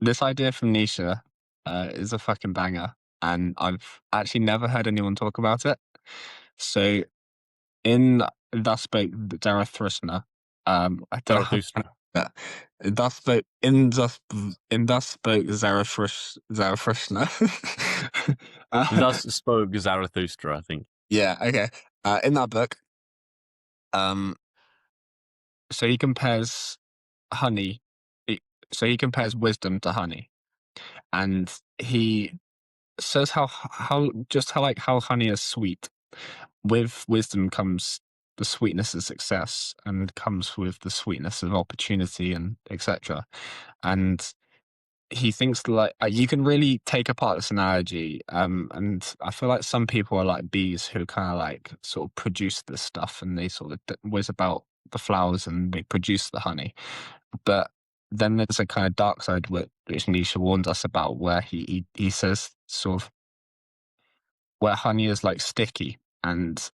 this idea from Nietzsche is a fucking banger, and I've actually never heard anyone talk about it. So in Thus Spoke Zarathustra, I don't know how to Zarathustra. pronounce that. Thus Spoke Zarathustra. Thus spoke Zarathustra, I think. Yeah, okay. In that book, um, so he compares honey. he- So he compares wisdom to honey, and he says how honey is sweet. With wisdom comes the sweetness of success, and comes with the sweetness of opportunity, and etc. And he thinks like you can really take apart this analogy, and I feel like some people are like bees who kind of like sort of produce this stuff, and they sort of whiz about the flowers and they produce the honey. But then there's a kind of dark side which Nietzsche warns us about, where he says sort of where honey is like sticky, and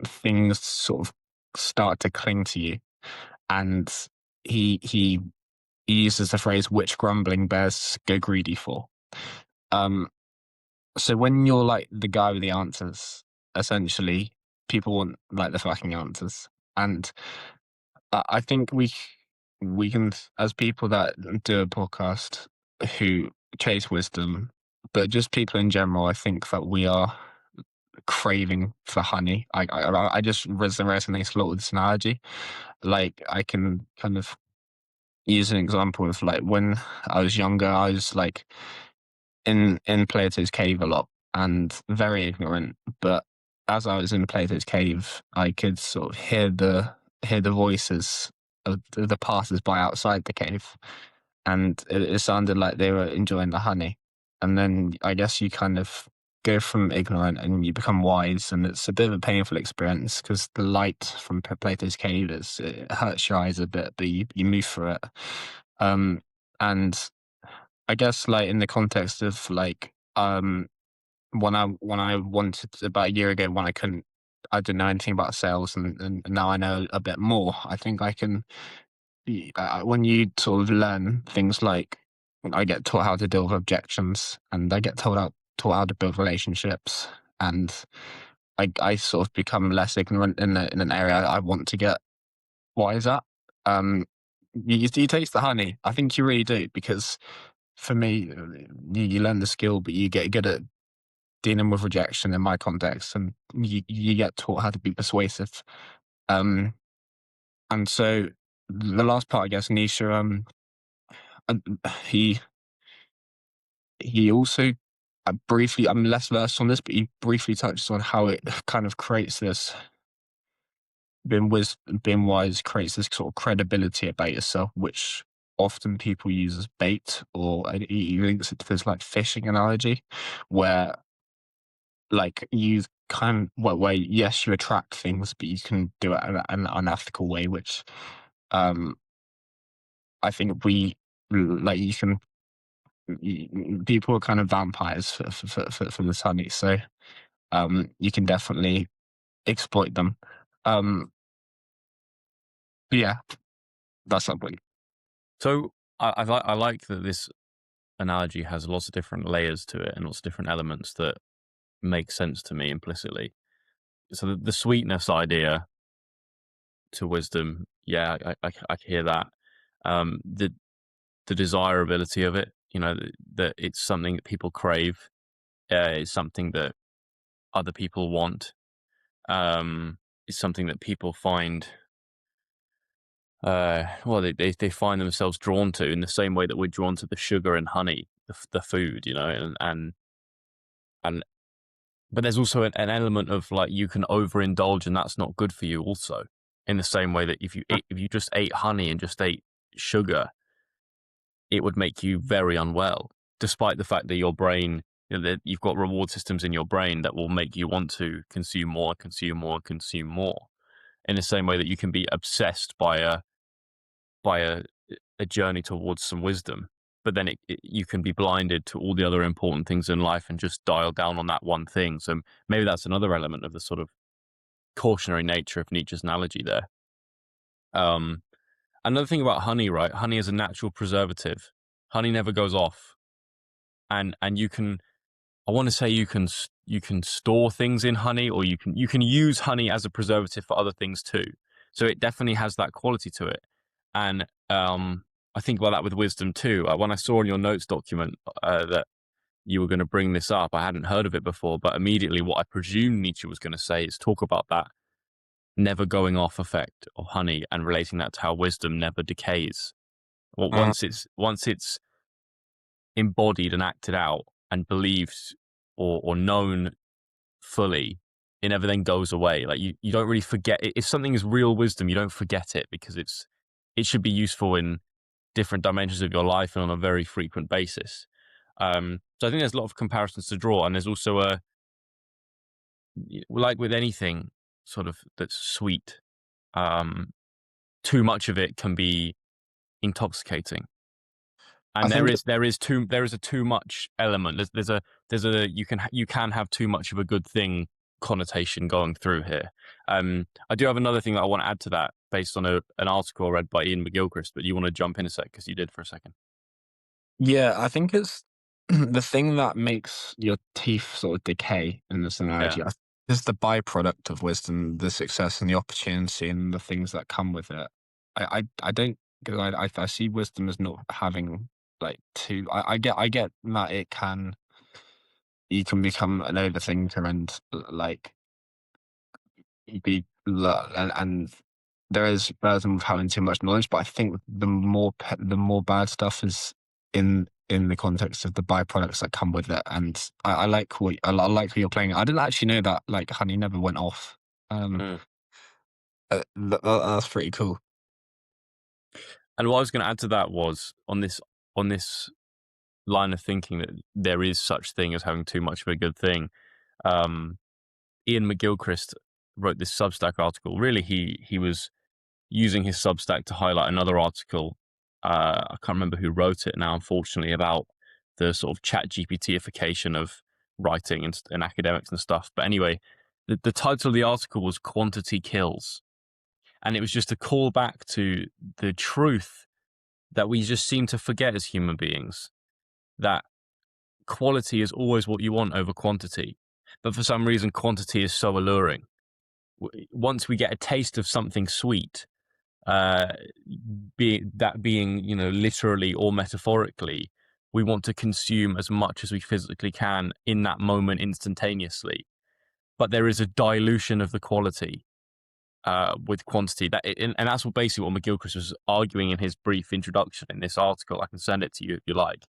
things sort of start to cling to you. And he uses the phrase "which grumbling bears go greedy for." Um, so when you're like the guy with the answers, essentially, people want like the fucking answers. And I think we can, as people that do a podcast who chase wisdom, but just people in general, I think that we are craving for honey. I just resonates a lot with this analogy. Like I can kind of use an example of like when I was younger, I was like in Plato's cave a lot and very ignorant. But as I was in Plato's cave, I could sort of hear the voices of the passers-by outside the cave, and it sounded like they were enjoying the honey. And then I guess you kind of go from ignorant and you become wise, and it's a bit of a painful experience because the light from Plato's cave it hurts your eyes a bit, but you move through it. Um, and I guess like in the context of like when I wanted about a year ago when I didn't know anything about sales, and now I know a bit more. I think I can when you sort of learn things like I get taught how to deal with objections, and I get taught how to build relationships, and I sort of become less ignorant in an area I want to get wise at. Um, you taste the honey. I think you really do, because for me, you learn the skill, but you get good at dealing with rejection in my context, and you get taught how to be persuasive. Um, and so the last part, I guess, Nietzsche, uh, he he also briefly, I'm less versed on this, but he briefly touches on how it kind of creates this being wise creates this sort of credibility about yourself, which often people use as bait, or he links it to this like fishing analogy, where like you kind of where yes, you attract things, but you can do it in an unethical way, which um I think we like you can people are kind of vampires for this honey, so you can definitely exploit them. Um, but yeah, that's something. So I like that this analogy has lots of different layers to it and lots of different elements that make sense to me implicitly. So the sweetness idea to wisdom, yeah, I hear that. The desirability of it, that it's something that people crave, is something that other people want, is something that people find, well, they find themselves drawn to in the same way that we're drawn to the sugar and honey, the food, and but there's also an element of like you can overindulge and that's not good for you also, in the same way that if you just ate honey and just ate sugar, it would make you very unwell, despite the fact that your brain, that you've got reward systems in your brain that will make you want to consume more, consume more, consume more. In the same way that you can be obsessed by a journey towards some wisdom, but then you can be blinded to all the other important things in life and just dial down on that one thing. So maybe that's another element of the sort of cautionary nature of Nietzsche's analogy there. Um, Another thing about honey, right? Honey is a natural preservative. Honey never goes off, and you can. I want to say you can store things in honey, or you can use honey as a preservative for other things too. So it definitely has that quality to it. And I think about that with wisdom too. When I saw in your notes document that you were going to bring this up, I hadn't heard of it before, but immediately what I presume Nietzsche was going to say is talk about that never going off effect of honey and relating that to how wisdom never decays. Well, Mm. once it's embodied and acted out and believed or known fully, it never then goes away. Like you don't really forget it. If something is real wisdom, you don't forget it because it should be useful in different dimensions of your life and on a very frequent basis. So I think there's a lot of comparisons to draw, and there's also like with anything sort of that's sweet, um, too much of it can be intoxicating. I And think there is a too much element. There's a you can have too much of a good thing connotation going through here. I do have another thing that I want to add to that based on an article read by Ian McGilchrist, but you want to jump in a sec because you did for a second. Yeah, I think it's the thing that makes your teeth sort of decay in this Yeah. analogy. Is the byproduct of wisdom, the success and the opportunity and the things that come with it. I don't because I see wisdom as not having like too. I get that it can you can become an overthinker and like and there is burden with having too much knowledge, but I think the more bad stuff is in the context of the byproducts that come with it. And I like I like how you're playing it. I didn't actually know that like honey never went off. Mm. That's pretty cool. And what I was going to add to that was on this line of thinking that there is such thing as having too much of a good thing. Um, Ian McGilchrist wrote this Substack article. Really, he was using his Substack to highlight another article. I can't remember who wrote it now, unfortunately, about the sort of chat GPTification of writing and academics and stuff. But anyway, the title of the article was Quantity Kills. And it was just a call back to the truth that we just seem to forget as human beings, that quality is always what you want over quantity. But for some reason, quantity is so alluring. Once we get a taste of something sweet, uh, being literally or metaphorically, we want to consume as much as we physically can in that moment instantaneously. But there is a dilution of the quality with quantity and that's what basically what McGilchrist was arguing in his brief introduction in this article. I can send it to you if you like.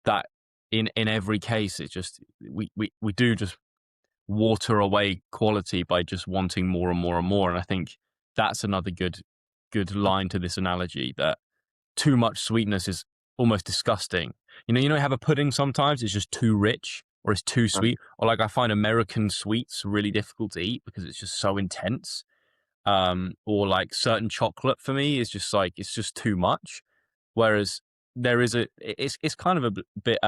That in every case, it's just we do just water away quality by just wanting more and more and more. And I think that's another good line to this analogy, that too much sweetness is almost disgusting. You have a pudding sometimes, it's just too rich or it's too sweet. Or like I find American sweets really difficult to eat because it's just so intense. Or like certain chocolate for me is just like it's just too much. Whereas it's kind of a bit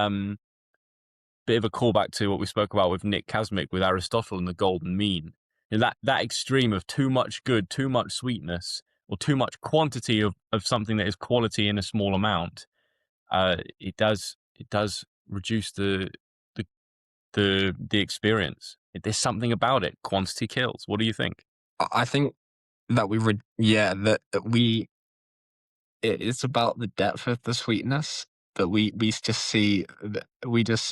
of a callback to what we spoke about with Nick Kasmic with Aristotle and the golden mean. That extreme of too much good, too much sweetness, or too much quantity of something that is quality in a small amount. It does reduce the the experience. There's something about it. Quantity kills. What do you think? I think that that it's about the depth of the sweetness that we just see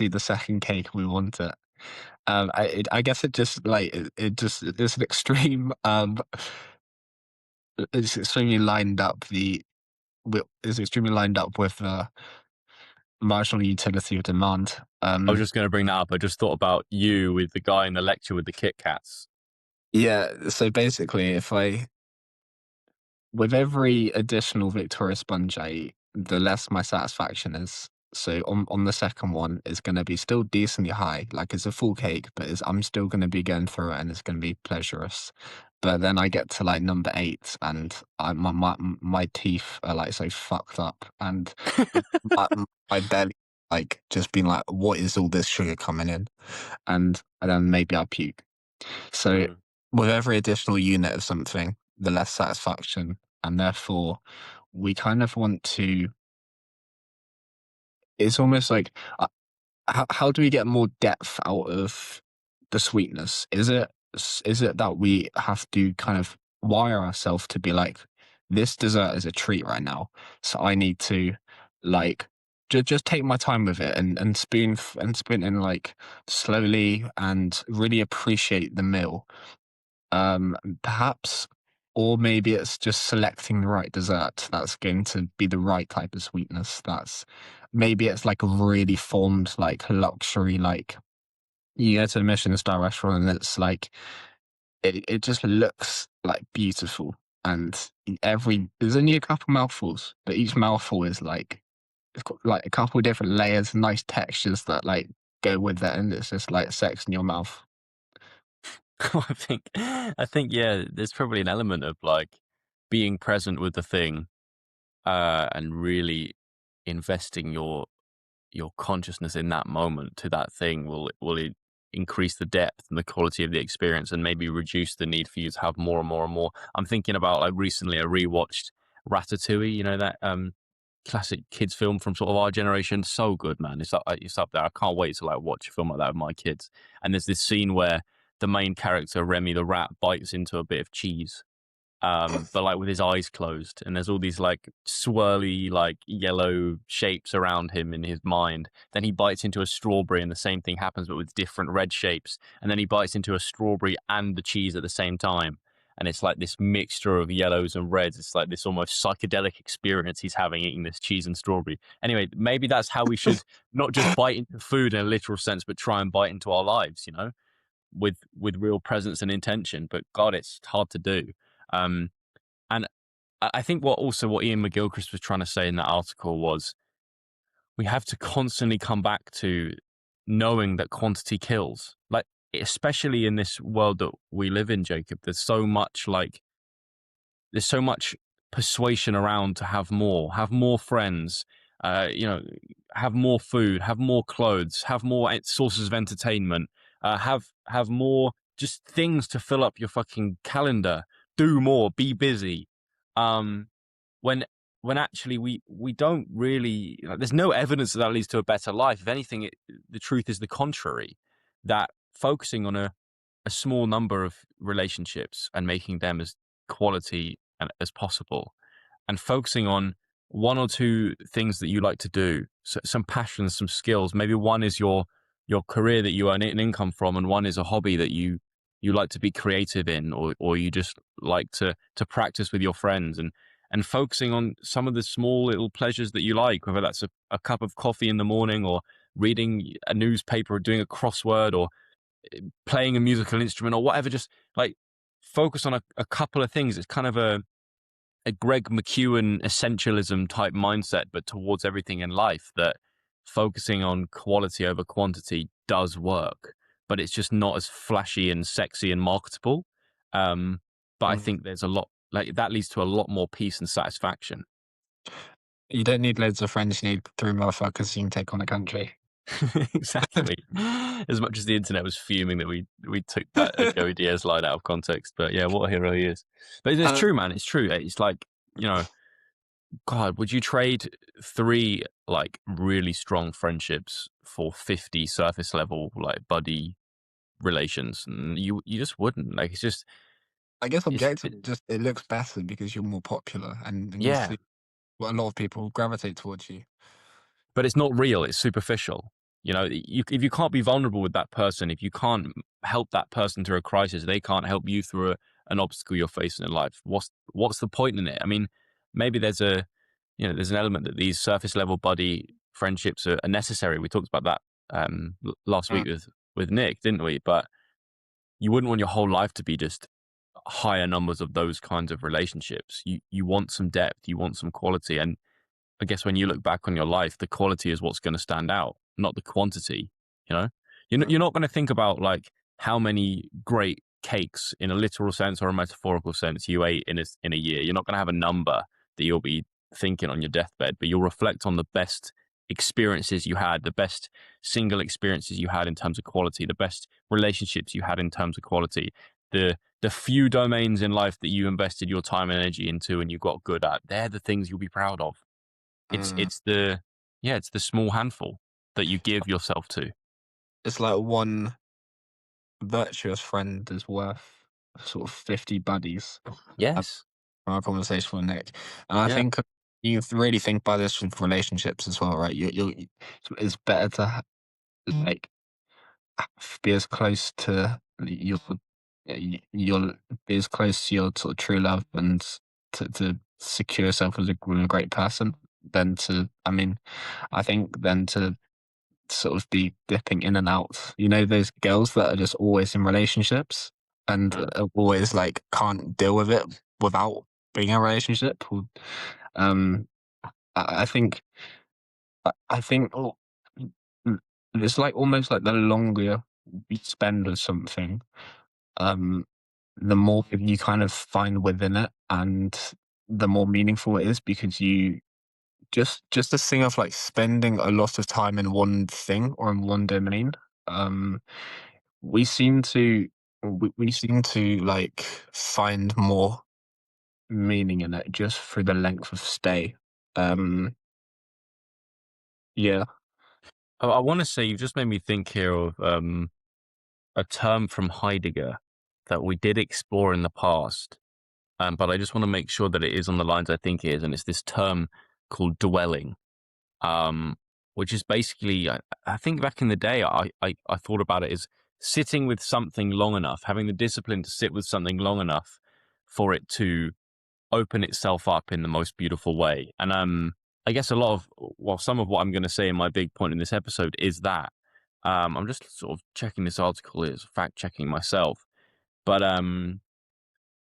the second cake we want it. I guess it just like it just it's an extreme it's extremely lined up it's extremely lined up with marginal utility of demand. I was just going to bring that up. I just thought about you with the guy in the lecture with the Kit Kats. Yeah, so basically if I with every additional Victoria sponge I eat, the less my satisfaction is. So on the second one, it's going to be still decently high, like it's a full cake, but I'm still going to be going through it, and it's going to be pleasurous. But then I get to like number 8, and my teeth are like so fucked up, and my, my belly like just being like, what is all this sugar coming in? And then maybe I'll puke. So Mm. with every additional unit of something, the less satisfaction, and therefore we kind of want to it's almost like how do we get more depth out of the sweetness? Is it that we have to kind of wire ourselves to be like, this dessert is a treat right now, so I need to like just take my time with it and spoon in like slowly and really appreciate the meal. Perhaps, or maybe it's just selecting the right dessert that's going to be the right type of sweetness. That's maybe it's like a really formed like luxury, like you go to a Michelin star restaurant and it's like it just looks like beautiful. And there's only a couple mouthfuls, but each mouthful is like it's got like a couple of different layers, nice textures that like go with it, and it's just like sex in your mouth. I think yeah, there's probably an element of like being present with the thing, and really investing your consciousness in that moment to that thing will increase the depth and the quality of the experience, and maybe reduce the need for you to have more and more and more. I'm thinking about, like, recently I rewatched Ratatouille, you know, that classic kids film from sort of our generation. So good, man. It's up there. I can't wait to like watch a film like that with my kids. And there's this scene where the main character, Remy the rat, bites into a bit of cheese, but like with his eyes closed, and there's all these like swirly like yellow shapes around him in his mind. Then he bites into a strawberry and the same thing happens, but with different red shapes. And then he bites into a strawberry and the cheese at the same time, and it's like this mixture of yellows and reds. It's like this almost psychedelic experience he's having eating this cheese and strawberry. Anyway, maybe that's how we should not just bite into food in a literal sense, but try and bite into our lives, you know, with real presence and intention. But God, it's hard to do. um and I think what Ian McGilchrist was trying to say in that article was, we have to constantly come back to knowing that quantity kills. Like, especially in this world that we live in, Jacob, there's so much persuasion around to have more friends, you know, have more food, have more clothes, have more sources of entertainment, have more just things to fill up your fucking calendar, do more, be busy. Um, when when actually we don't really, like, there's no evidence that that leads to a better life. If anything, the truth is the contrary. That focusing on a small number of relationships and making them as quality as possible, and focusing on one or two things that you like to do, so some passions, some skills. Maybe one is your career that you earn an income from, and one is a hobby that you like to be creative in, or you just like to practice with your friends, and focusing on some of the small little pleasures that you like, whether that's a cup of coffee in the morning, or reading a newspaper, or doing a crossword, or playing a musical instrument, or whatever. Just like focus on a couple of things. It's kind of a Greg McEwen essentialism type mindset, but towards everything in life, that focusing on quality over quantity does work, but it's just not as flashy and sexy and marketable. But I think there's a lot, like, that leads to a lot more peace and satisfaction. You don't need loads of friends, you need three motherfuckers you can take on a country. Exactly. As much as the internet was fuming that we took that Joey Diaz line out of context, but yeah, what a hero he is. But it's true, man. It's true. It's like, you know, God, would you trade 3 like really strong friendships for 50 surface level like buddy relations? And you just wouldn't. Like, it's just, I guess it's objectively, just it looks better because you're more popular, and you yeah. see what a lot of people gravitate towards you. But it's not real. It's superficial. You know, if you can't be vulnerable with that person, if you can't help that person through a crisis, they can't help you through an obstacle you're facing in life. What's the point in it? I mean, maybe there's an element that these surface level buddy friendships are necessary. We talked about that last week with Nick, didn't we? But you wouldn't want your whole life to be just higher numbers of those kinds of relationships. You want some depth, you want some quality, and I guess when you look back on your life, the quality is what's going to stand out, not the quantity. You know, you're not going to think about like how many great cakes in a literal sense or a metaphorical sense you ate in a year. You're not going to have a number that you'll be thinking on your deathbed, but you'll reflect on the best experiences you had, the best single experiences you had in terms of quality, the best relationships you had in terms of quality, the few domains in life that you invested your time and energy into and you got good at. They're the things you'll be proud of. It's Mm. it's the Yeah, it's the small handful that you give yourself to. It's like one virtuous friend is worth sort of 50 buddies. Yes. From our conversation with Nick, and I Yeah. think you really think about this with relationships as well, right? It's better to like be as close to you'll be as close to your sort of true love and to secure yourself as a great person than to. I mean, I think than to sort of be dipping in and out. You know, those girls that are just always in relationships and are always like can't deal with it without being in a relationship. Um, I think I think mm, it's like almost like the longer you spend with something, um, the more you kind of find within it, and the more meaningful it is because you just this thing of like spending a lot of time in one thing or in one domain. Um, we seem to we seem to like find more meaning in it just through the length of stay. Um, yeah. I want to say you've just made me think here of a term from Heidegger that we did explore in the past, but I just want to make sure that it is on the lines I think it is, and it's this term called dwelling, um, which is basically, I think back in the day, I thought about it as sitting with something long enough, having the discipline to sit with something long enough for it to open itself up in the most beautiful way. And I guess a lot of, well, some of what I'm going to say in my big point in this episode is that. I'm just sort of checking this article, is fact checking myself. But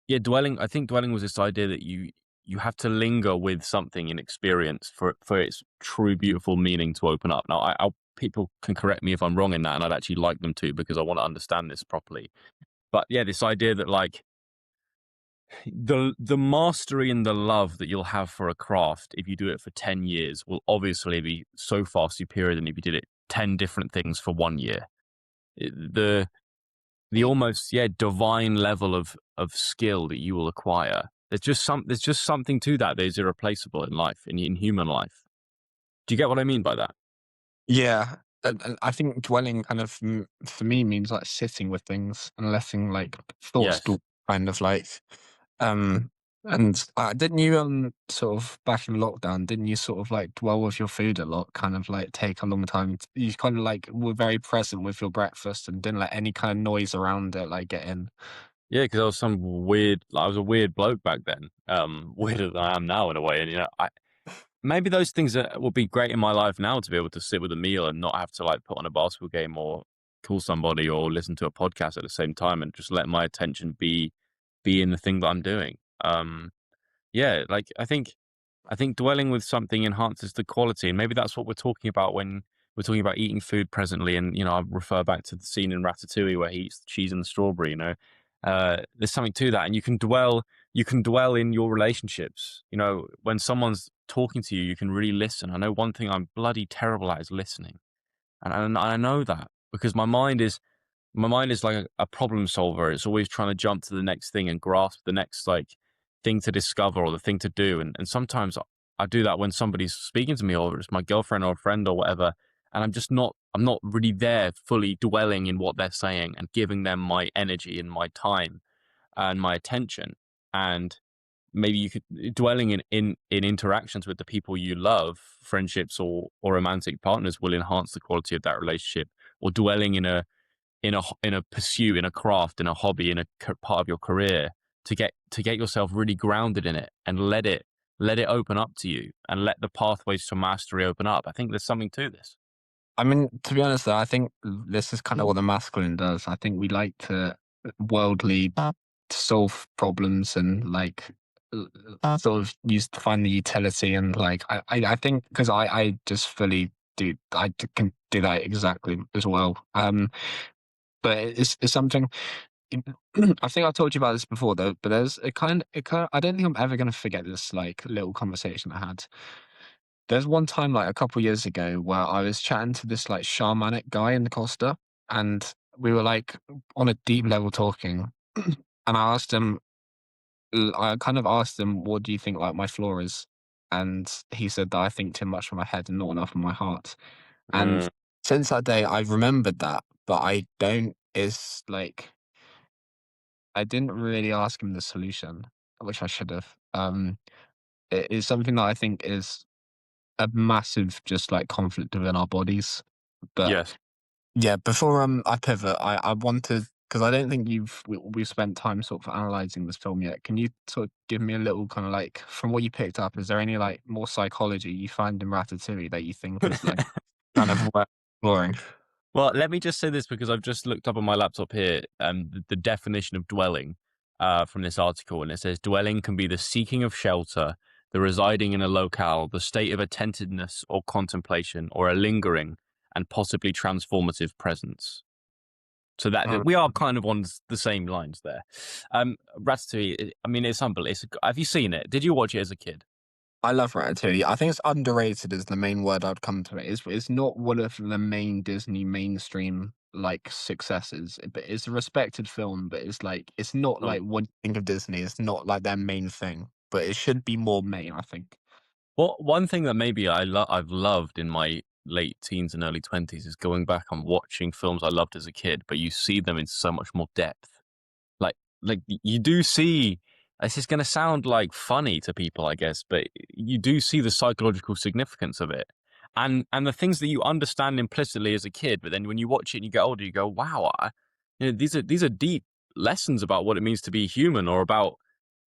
yeah, dwelling. I think dwelling was this idea that you have to linger with something in experience for its true beautiful meaning to open up. Now, people can correct me if I'm wrong in that, and I'd actually like them to because I want to understand this properly. But yeah, this idea that like the mastery and the love that you'll have for a craft if you do it for 10 years will obviously be so far superior than if you did it 10 different things for 1 year. The almost, yeah, divine level of skill that you will acquire. There's just something to that is irreplaceable in life, in human life. Do you get what I mean by that? Yeah, and I think dwelling kind of for me means like sitting with things and letting like thoughts Yes. kind of like um and didn't you sort of back in lockdown didn't you sort of like dwell with your food a lot, kind of like take a long time you kind of like were very present with your breakfast and didn't let any kind of noise around it like get in. Yeah, because I was some weird, like, I was a weird bloke back then. Weirder than I am now in a way. And maybe those things would be great in my life now to be able to sit with a meal and not have to like put on a basketball game or call somebody or listen to a podcast at the same time and just let my attention be in the thing that I'm doing. Yeah, like I think dwelling with something enhances the quality, and maybe that's what we're talking about when we're talking about eating food presently. And I refer back to the scene in Ratatouille where he eats the cheese and the strawberry. There's something to that, and you can dwell in your relationships. When someone's talking to you, you can really listen. I know one thing I'm bloody terrible at is listening, and I know that because my mind is like a problem solver. It's always trying to jump to the next thing and grasp the next like thing to discover or the thing to do. And sometimes I do that when somebody's speaking to me or it's my girlfriend or a friend or whatever. And I'm not really there fully dwelling in what they're saying and giving them my energy and my time and my attention. And maybe you could dwelling in interactions with the people you love, friendships or romantic partners will enhance the quality of that relationship, or dwelling in a pursuit, in a craft, in a hobby, in a part of your career to get yourself really grounded in it and let it open up to you and let the pathways to mastery open up. I think there's something to this. I mean, to be honest, though, I think this is kind of what the masculine does. I think we like to worldly solve problems and like sort of use to find the utility and like I think because I just fully do can do that exactly as well. But it's something. I think I told you about this before though. But there's I don't think I'm ever going to forget this like little conversation I had. There's one time, like a couple years ago, where I was chatting to this like shamanic guy in the Costa, and we were like on a deep level talking. And I kind of asked him, "What do you think like my flaw is?" and he said that I think too much from my head and not enough from my heart. And Mm, since that day, I've remembered that, but I don't. It's like I didn't really ask him the solution, which I should have. It is something that I think is a massive, just like conflict within our bodies. But yes. yeah, before I pivot, I wanted because I don't think we've spent time sort of analyzing this film yet. Can you sort of give me a little kind of like from what you picked up? Is there any like more psychology you find in Ratatouille that you think is like kind of worth exploring? Well, let me just say this because I've just looked up on my laptop here the definition of dwelling from this article, and it says dwelling can be the seeking of shelter, the residing in a locale, the state of attentiveness or contemplation, or a lingering and possibly transformative presence. So that Mm. we are kind of on the same lines there. Ratatouille, I mean, it's unbelievable. Have you seen it? Did you watch it as a kid? I love Ratatouille. I think it's underrated is the main word I'd come to it. It's not one of the main Disney mainstream like successes, but it's a respected film. But it's like it's not Mm. like what you think of Disney. It's not like their main thing, but it should be more main. I think. Well, one thing that maybe I've loved in my late teens and early 20s is going back and watching films I loved as a kid, but you see them in so much more depth. You do see. This is going to sound like funny to people, I guess, but you do see the psychological significance of it, and the things that you understand implicitly as a kid, but then when you watch it and you get older, you go, "Wow, these are deep lessons about what it means to be human, or about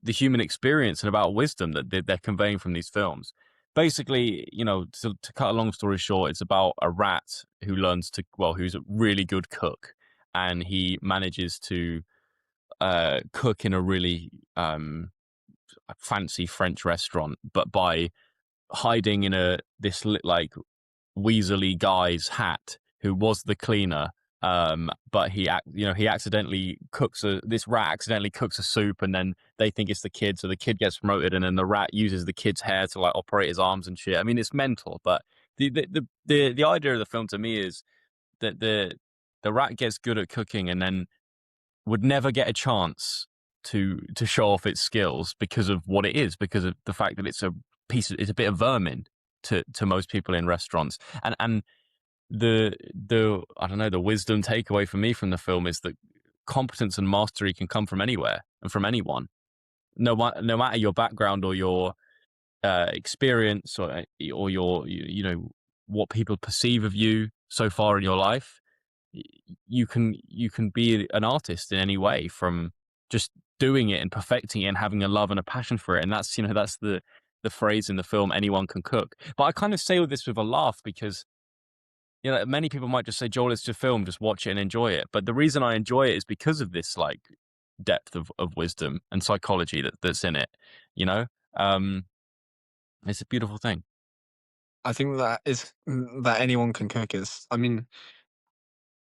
the human experience and about wisdom that they're conveying from these films." Basically, to cut a long story short, it's about a rat who learns to, well, who's a really good cook, and he manages to cook in a really fancy French restaurant, but by hiding in like weaselly guy's hat who was the cleaner. But he accidentally this rat accidentally cooks a soup, and then they think it's the kid, so the kid gets promoted, and then the rat uses the kid's hair to like operate his arms and shit. I mean, it's mental, but the idea of the film to me is that the rat gets good at cooking, and then would never get a chance to show off its skills because of what it is, because of the fact that it's a bit of vermin to most people in restaurants. And the I don't know, the wisdom takeaway for me from the film is that competence and mastery can come from anywhere and from anyone, no matter your background or your experience, or your what people perceive of you so far in your life. You can be an artist in any way, from just doing it and perfecting it and having a love and a passion for it. And that's the phrase in the film, anyone can cook. But I kind of say all this with a laugh because many people might just say, Joel, it's just a film, just watch it and enjoy it. But the reason I enjoy it is because of this like depth of wisdom and psychology that's in it. you know um it's a beautiful thing. I think that is that anyone can cook is. I mean,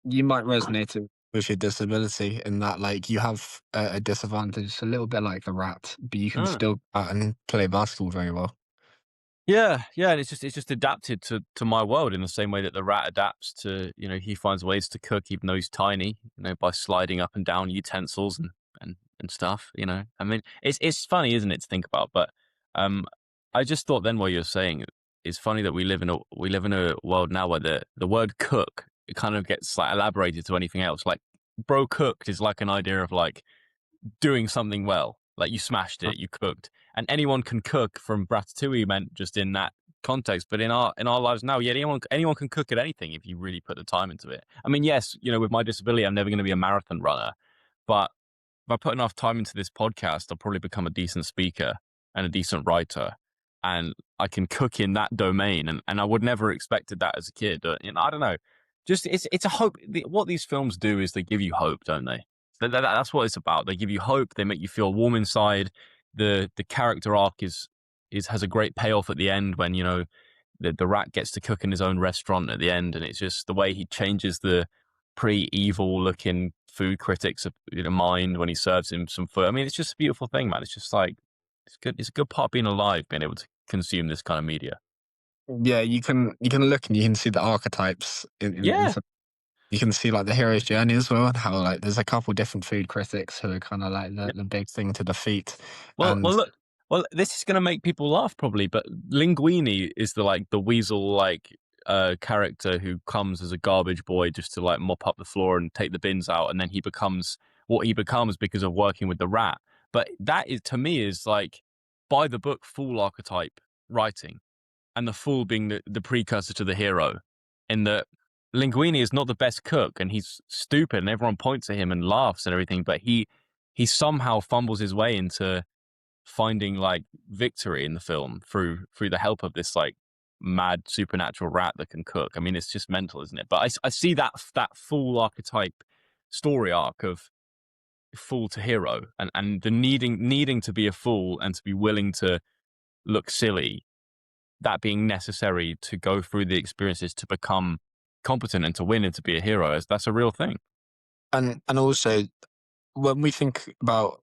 you might resonate it with your disability in that, like, you have a disadvantage, a little bit like the rat, but you can still go out and play basketball very well. Yeah, yeah, and it's just adapted to my world in the same way that the rat adapts to, he finds ways to cook even though he's tiny, by sliding up and down utensils and stuff, I mean, it's funny, isn't it, to think about, but um I just thought then what you're saying is funny that we live in a world now where the word cook, it kind of gets like elaborated to anything else. Like bro cooked is like an idea of like doing something well. Like you smashed it, you cooked, and anyone can cook from Ratatouille meant just in that context. But in our lives now, yeah, anyone can cook at anything if you really put the time into it. I mean, yes, with my disability, I'm never going to be a marathon runner, but if I put enough time into this podcast, I'll probably become a decent speaker and a decent writer, and I can cook in that domain. And I would never expected that as a kid. I don't know. Just it's a hope. What these films do is they give you hope, don't they? That's what it's about. They give you hope. They make you feel warm inside. The character arc has a great payoff at the end when the rat gets to cook in his own restaurant at the end, and it's just the way he changes the pretty evil looking food critics of mind when he serves him some food. I mean, it's just a beautiful thing, man. It's just like it's good. It's a good part of being alive, being able to consume this kind of media. Yeah, you can look and you can see the archetypes in Yeah. some. You can see like the hero's journey as well, and how like there's a couple different food critics who are kind of like the big thing to defeat, Well, and well, look. Well, this is going to make people laugh probably, but Linguini is the weasel character who comes as a garbage boy just to like mop up the floor and take the bins out, and then he becomes what he becomes because of working with the rat. But that is, to me, is like by the book fool archetype writing, and the fool being the precursor to the hero, in that Linguini is not the best cook and he's stupid and everyone points at him and laughs and everything, but he somehow fumbles his way into finding like victory in the film through the help of this like mad supernatural rat that can cook. I mean, it's just mental, isn't it? But I see that fool archetype story arc of fool to hero, and the needing to be a fool and to be willing to look silly, that being necessary to go through the experiences to become competent and to win and to be a hero. That's a real thing. And also, when we think about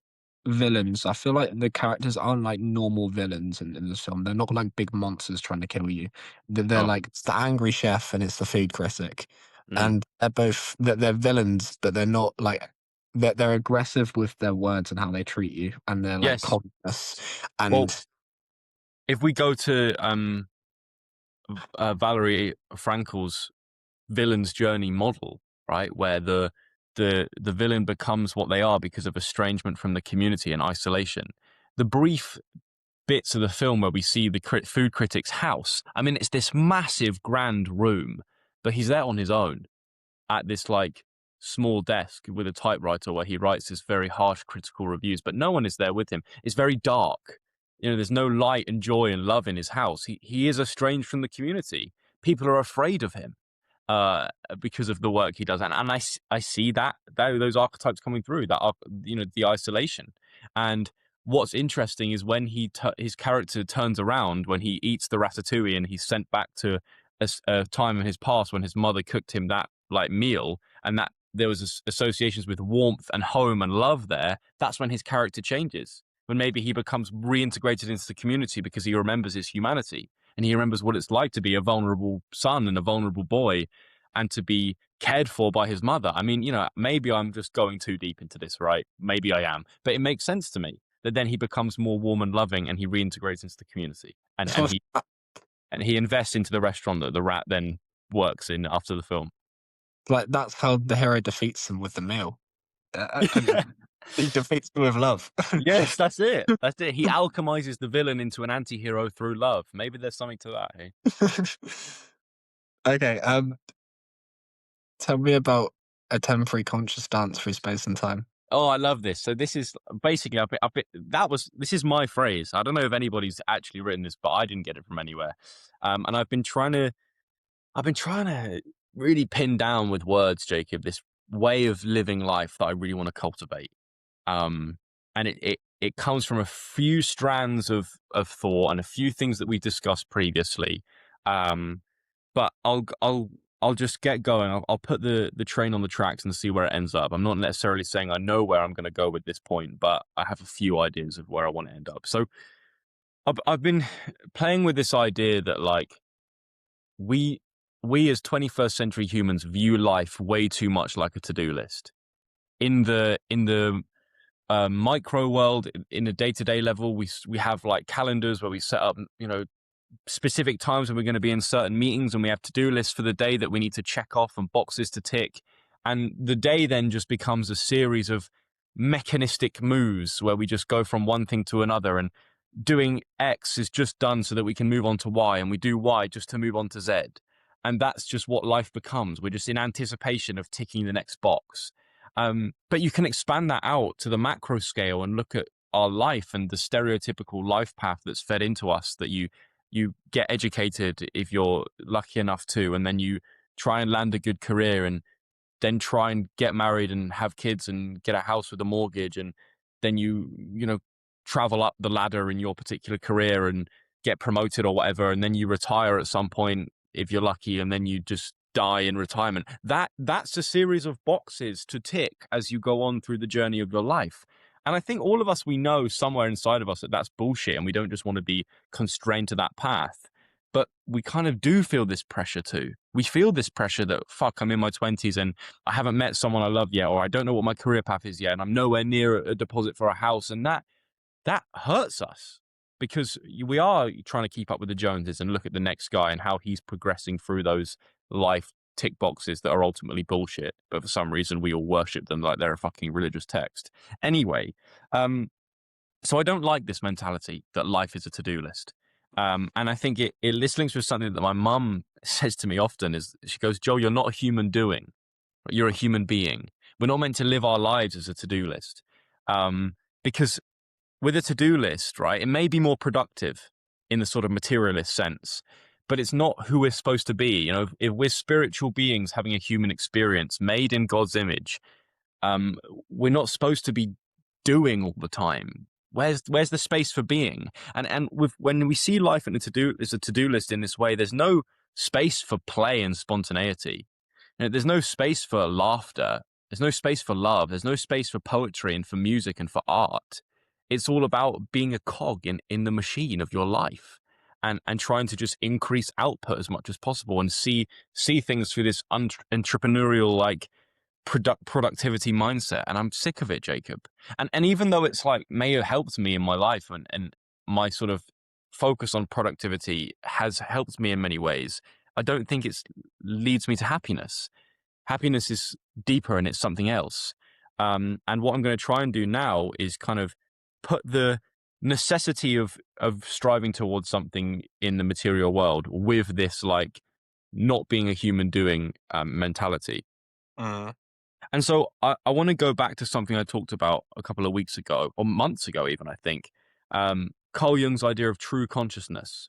villains, I feel like the characters aren't like normal villains in this film. They're not like big monsters trying to kill you. They're Oh. like, it's the angry chef and it's the food critic, Mm. and they're villains, but they're not like they're aggressive with their words and how they treat you, and they're like Yes. pompous. And Well, if we go to Valerie Frankel's villain's journey model, right, where the villain becomes what they are because of estrangement from the community and isolation. The brief bits of the film where we see the food critic's house, I mean, it's this massive, grand room, but he's there on his own at this like small desk with a typewriter where he writes his very harsh critical reviews, but no one is there with him. It's very dark. You know, there's no light and joy and love in his house. He is estranged from the community. People are afraid of him because of the work he does, and I see those archetypes coming through, that the isolation. And what's interesting is when his character turns around when he eats the ratatouille and he's sent back to a time in his past when his mother cooked him that like meal, and that there was associations with warmth and home and love there. That's when his character changes, when maybe he becomes reintegrated into the community because he remembers his humanity. And he remembers what it's like to be a vulnerable son and a vulnerable boy and to be cared for by his mother. I mean, maybe I'm just going too deep into this, right? Maybe I am. But it makes sense to me that then he becomes more warm and loving and he reintegrates into the community. And he invests into the restaurant that the rat then works in after the film. like that's how the hero defeats them, with the meal. And he defeats them with love. Yes, that's it. That's it. He alchemizes the villain into an anti-hero through love. Maybe there's something to that, hey? Okay, tell me about a temporary conscious dance through space and time. Oh, I love this. So this is basically this is my phrase. I don't know if anybody's actually written this, but I didn't get it from anywhere. And I've been trying to really pin down with words, Jacob, this way of living life that I really want to cultivate. And it comes from a few strands of thought and a few things that we discussed previously. But I'll just get going. I'll put the train on the tracks and see where it ends up. I'm not necessarily saying I know where I'm going to go with this point, but I have a few ideas of where I want to end up. So I've been playing with this idea that like we as 21st century humans view life way too much like a to-do list. In the micro world, in the day-to-day level, we have like calendars where we set up, specific times when we're going to be in certain meetings, and we have to-do lists for the day that we need to check off and boxes to tick. And the day then just becomes a series of mechanistic moves where we just go from one thing to another, and doing X is just done so that we can move on to Y, and we do Y just to move on to Z. And that's just what life becomes. We're just in anticipation of ticking the next box. But you can expand that out to the macro scale and look at our life and the stereotypical life path that's fed into us, that you get educated if you're lucky enough to, and then you try and land a good career, and then try and get married and have kids and get a house with a mortgage, and then you travel up the ladder in your particular career and get promoted or whatever, and then you retire at some point if you're lucky, and then you just die in retirement. That's a series of boxes to tick as you go on through the journey of your life. And I think all of us, we know somewhere inside of us that that's bullshit, and we don't just want to be constrained to that path. But we kind of do feel this pressure too. We feel this pressure that, fuck, I'm in my 20s and I haven't met someone I love yet, or I don't know what my career path is yet, and I'm nowhere near a deposit for a house. And that hurts us. because we are trying to keep up with the Joneses and look at the next guy and how he's progressing through those life tick boxes that are ultimately bullshit, but for some reason we all worship them like they're a fucking religious text. Anyway, so I don't like this mentality that life is a to-do list. And I think this links with something that my mum says to me often is she goes, Joel, you're not a human doing. You're a human being. We're not meant to live our lives as a to-do list. Because with a to-do list, right, it may be more productive in the sort of materialist sense, but it's not who we're supposed to be. You know, if we're spiritual beings having a human experience made in God's image, we're not supposed to be doing all the time. Where's the space for being? And when we see life as a to-do list in this way, there's no space for play and spontaneity. You know, there's no space for laughter. There's no space for love. There's no space for poetry and for music and for art. It's all about being a cog in the machine of your life, and trying to just increase output as much as possible and see things through this entrepreneurial like productivity mindset. And I'm sick of it, Jacob. And even though it's like may have helped me in my life, and my sort of focus on productivity has helped me in many ways, I don't think it leads me to happiness. Happiness is deeper and it's something else. And what I'm going to try and do now is kind of put the necessity of striving towards something in the material world with this like not being a human doing mentality. And so I want to go back to something I talked about a couple of weeks ago, or months ago even, I think. Carl Jung's idea of true consciousness.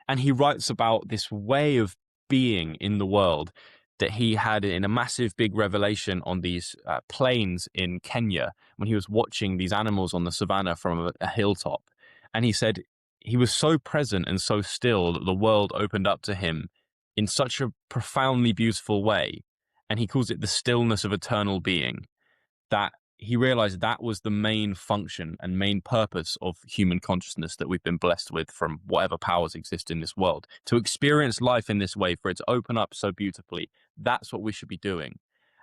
And he writes about this way of being in the world that he had in a massive big revelation on these plains in Kenya when he was watching these animals on the savannah from a hilltop. And he said he was so present and so still that the world opened up to him in such a profoundly beautiful way. And he calls it the stillness of eternal being, that he realized that was the main function and main purpose of human consciousness that we've been blessed with from whatever powers exist in this world. To experience life in this way, for it to open up so beautifully, that's what we should be doing.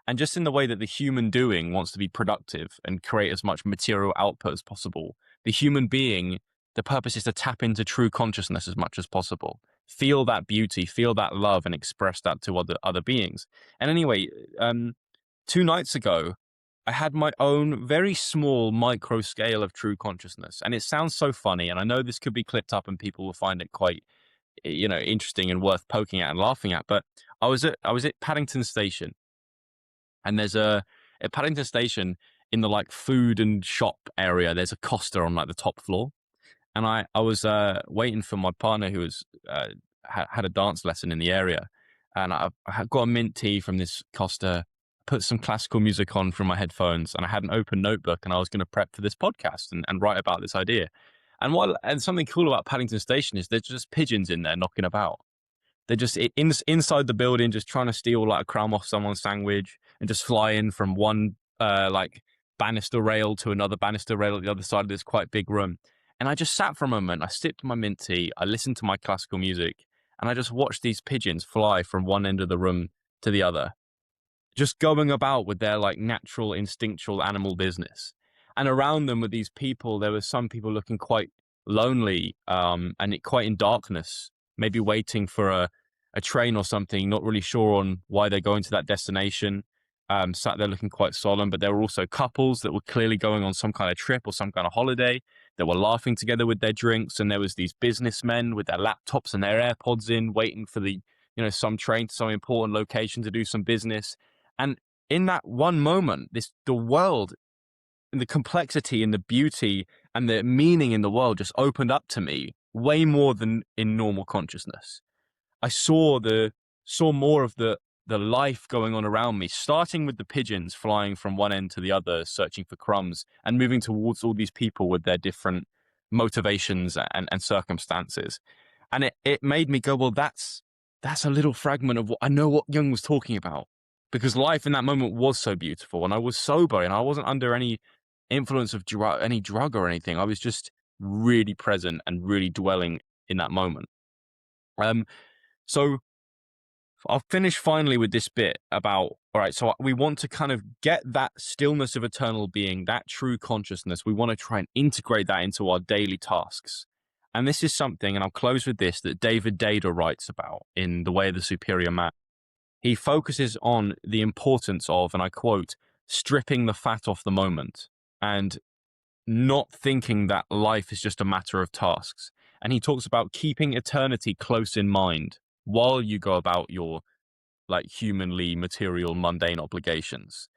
And just in the way that the human doing wants to be productive and create as much material output as possible, the human being, the purpose is to tap into true consciousness as much as possible. Feel that beauty, feel that love, and express that to other beings. And anyway, 2 nights ago, I had my own very small micro scale of true consciousness. And it sounds so funny. And I know this could be clipped up and people will find it quite, interesting and worth poking at and laughing at. But I was at Paddington Station. And there's at Paddington Station in the like food and shop area, there's a Costa on like the top floor. And I was waiting for my partner who was had a dance lesson in the area. And I had got a mint tea from this Costa, put some classical music on from my headphones, and I had an open notebook, and I was going to prep for this podcast and write about this idea. And something cool about Paddington Station is there's just pigeons in there knocking about. They're just inside the building, just trying to steal like a crumb off someone's sandwich and just fly in from one like banister rail to another banister rail at the other side of this quite big room. And I just sat for a moment. I sipped my mint tea. I listened to my classical music, and I just watched these pigeons fly from one end of the room to the other, just going about with their like natural, instinctual animal business. And around them were these people. There were some people looking quite lonely, and quite in darkness, maybe waiting for a train or something, not really sure on why they're going to that destination. Sat there looking quite solemn, but there were also couples that were clearly going on some kind of trip or some kind of holiday that were laughing together with their drinks. And there was these businessmen with their laptops and their AirPods in, waiting for the, some train to some important location to do some business. And in that one moment, the world and the complexity and the beauty and the meaning in the world just opened up to me way more than in normal consciousness. I saw more of the life going on around me, starting with the pigeons flying from one end to the other, searching for crumbs, and moving towards all these people with their different motivations and circumstances. And it made me go, well, that's a little fragment of what I know what Jung was talking about, because life in that moment was so beautiful, and I was sober, and I wasn't under any influence of any drug or anything. I was just really present and really dwelling in that moment. So I'll finish finally with this bit about, all right, so we want to kind of get that stillness of eternal being, that true consciousness. We want to try and integrate that into our daily tasks. And this is something, and I'll close with this, that David Dada writes about in The Way of the Superior Man. He focuses on the importance of, and I quote, stripping the fat off the moment and not thinking that life is just a matter of tasks. And he talks about keeping eternity close in mind while you go about your like humanly material mundane obligations.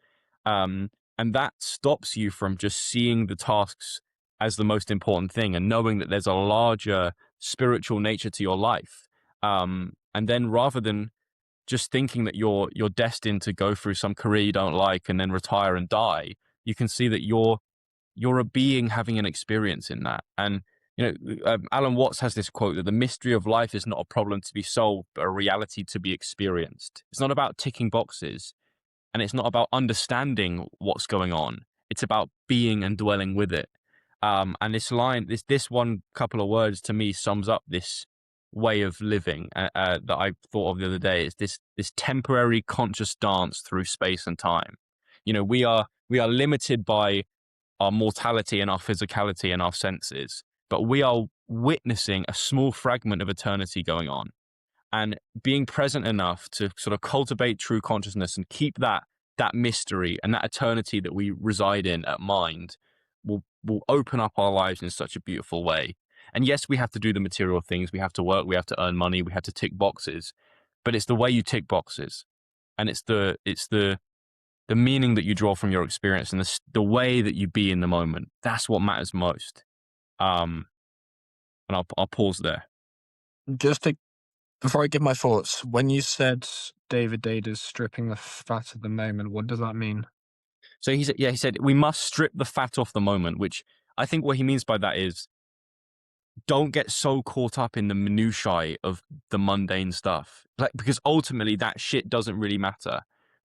Um, and that stops you from just seeing the tasks as the most important thing and knowing that there's a larger spiritual nature to your life. And then rather than just thinking that you're destined to go through some career you don't like and then retire and die, you can see that you're a being having an experience in that. And Alan Watts has this quote that the mystery of life is not a problem to be solved, but a reality to be experienced. It's not about ticking boxes, and it's not about understanding what's going on. It's about being and dwelling with it. And this line, this one couple of words to me sums up this way of living that I thought of the other day. Is this temporary conscious dance through space and time. We are limited by our mortality and our physicality and our senses, but we are witnessing a small fragment of eternity going on. And being present enough to sort of cultivate true consciousness and keep that mystery and that eternity that we reside in at mind will open up our lives in such a beautiful way. And yes, we have to do the material things. We have to work. We have to earn money. We have to tick boxes. But it's the way you tick boxes, and it's the meaning that you draw from your experience and the way that you be in the moment. That's what matters most. And I'll pause there. Before I give my thoughts, when you said David Dada's stripping the fat of the moment, what does that mean? So he said we must strip the fat off the moment, which I think what he means by that is don't get so caught up in the minutiae of the mundane stuff. Like, because ultimately that shit doesn't really matter.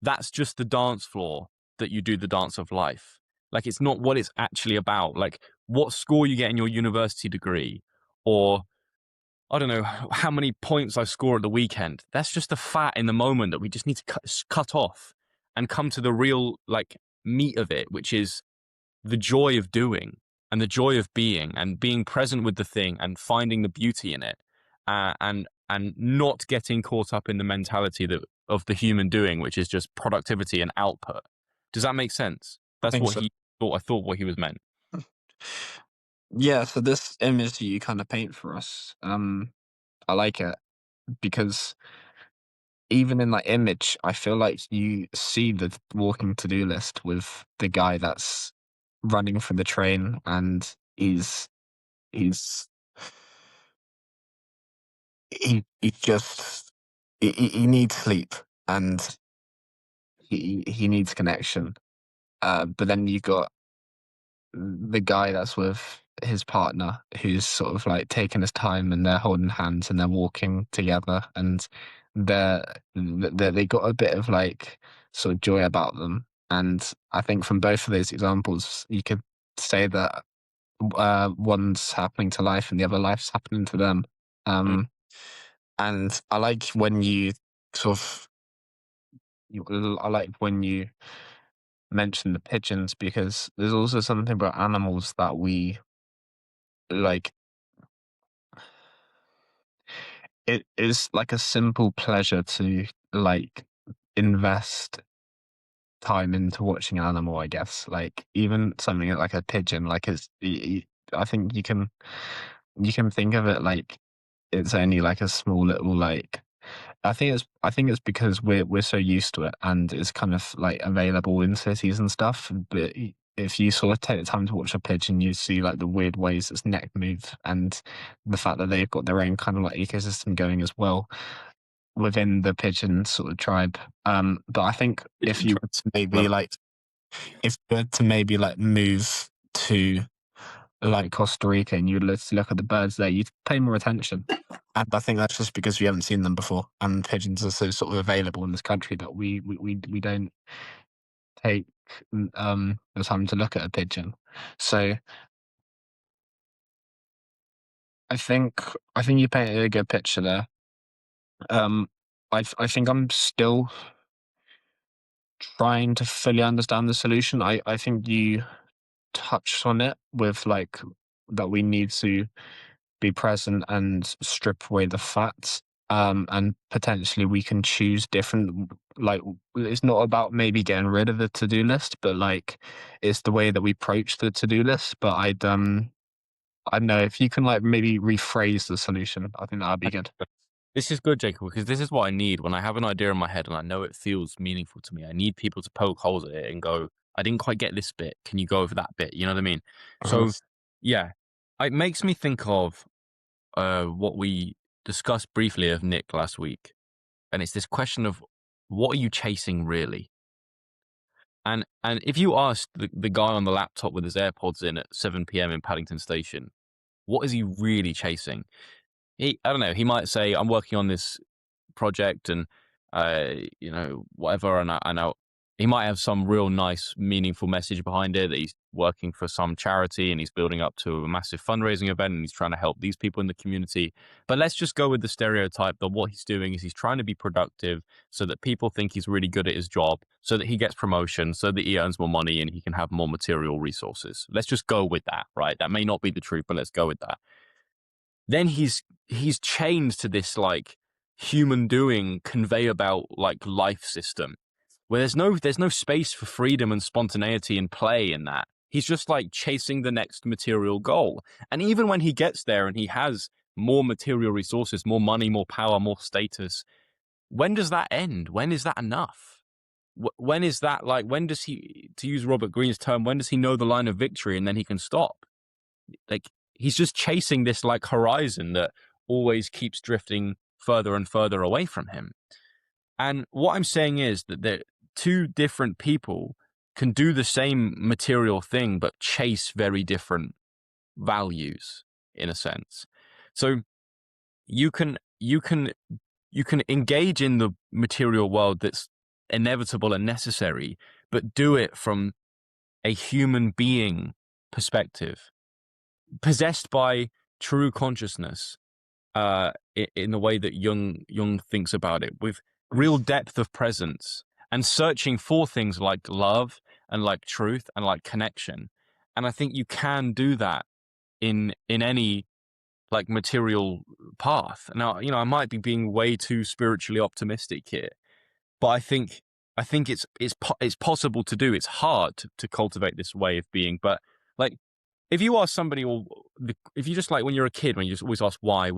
That's just the dance floor that you do the dance of life. Like, it's not what it's actually about. Like, what score you get in your university degree, or I don't know how many points I score at the weekend. That's just the fat in the moment that we just need to cut off and come to the real like meat of it, which is the joy of doing and the joy of being present with the thing and finding the beauty in it, and not getting caught up in the mentality of the human doing, which is just productivity and output. Does that make sense? I That's think what so. he thought. I thought what he was meant. Yeah, so this image that you kind of paint for us, I like it because even in that image, I feel like you see the walking to-do list with the guy that's running for the train, and he's he just he needs sleep, and he needs connection. But then you got the guy that's with his partner who's sort of like taking his time, and they're holding hands and they're walking together, and they got a bit of like sort of joy about them. And I think from both of those examples, you could say that one's happening to life and the other life's happening to them. Mm. And I like when you sort of, I like when you mention the pigeons, because there's also something about animals that we like. It is like a simple pleasure to like invest time into watching an animal, I guess. Like even something like a pigeon, like I think you can think of it like it's only like a small little like. I think it's because we're so used to it, and it's kind of like available in cities and stuff. But if you sort of take the time to watch a pigeon, you see like the weird ways its neck moves, and the fact that they've got their own kind of like ecosystem going as well within the pigeon sort of tribe. But I think if you were to maybe like move to like Costa Rica and you look at the birds there, you'd pay more attention. And I think that's just because we haven't seen them before, and pigeons are so sort of available in this country that we don't take the time to look at a pigeon. So I think you painted a good picture there. I think I'm still trying to fully understand the solution. I think you touched on it with like that we need to be present and strip away the fat. And potentially we can choose different, like, it's not about maybe getting rid of the to-do list, but like it's the way that we approach the to-do list. But I don't know if you can like maybe rephrase the solution. I think that'd be good. This is good, Jacob, because this is what I need when I have an idea in my head and I know it feels meaningful to me. I need people to poke holes at it and go, I didn't quite get this bit. Can you go over that bit? You know what I mean? Uh-huh. So, yeah, it makes me think of what we discussed briefly of Nick last week. And it's this question of what are you chasing really? And if you ask the guy on the laptop with his AirPods in at 7 p.m. in Paddington Station, what is he really chasing? I don't know. He might say, "I'm working on this project," and whatever. And I know he might have some real nice, meaningful message behind it. That he's working for some charity and he's building up to a massive fundraising event and he's trying to help these people in the community. But let's just go with the stereotype that what he's doing is he's trying to be productive so that people think he's really good at his job, so that he gets promotion, so that he earns more money and he can have more material resources. Let's just go with that, right? That may not be the truth, but let's go with that. Then he's chained to this like human doing conveyor belt like life system where there's no space for freedom and spontaneity and play in that. He's just like chasing the next material goal. And even when he gets there and he has more material resources, more money, more power, more status, when does that end? When is that enough? When is that like, when does he, to use Robert Greene's term, when does he know the line of victory and then he can stop? Like, he's just chasing this like horizon that always keeps drifting further and further away from him. And what I'm saying is that the two different people can do the same material thing, but chase very different values in a sense. So you can engage in the material world that's inevitable and necessary, but do it from a human being perspective, possessed by true consciousness, in the way that Jung thinks about it, with real depth of presence and searching for things like love and like truth and like connection. And I think you can do that in any like material path. Now, I might be being way too spiritually optimistic here, but I think it's possible to do. It's hard to cultivate this way of being, but like, if you ask somebody, or if you just like when you're a kid, when you just always ask why,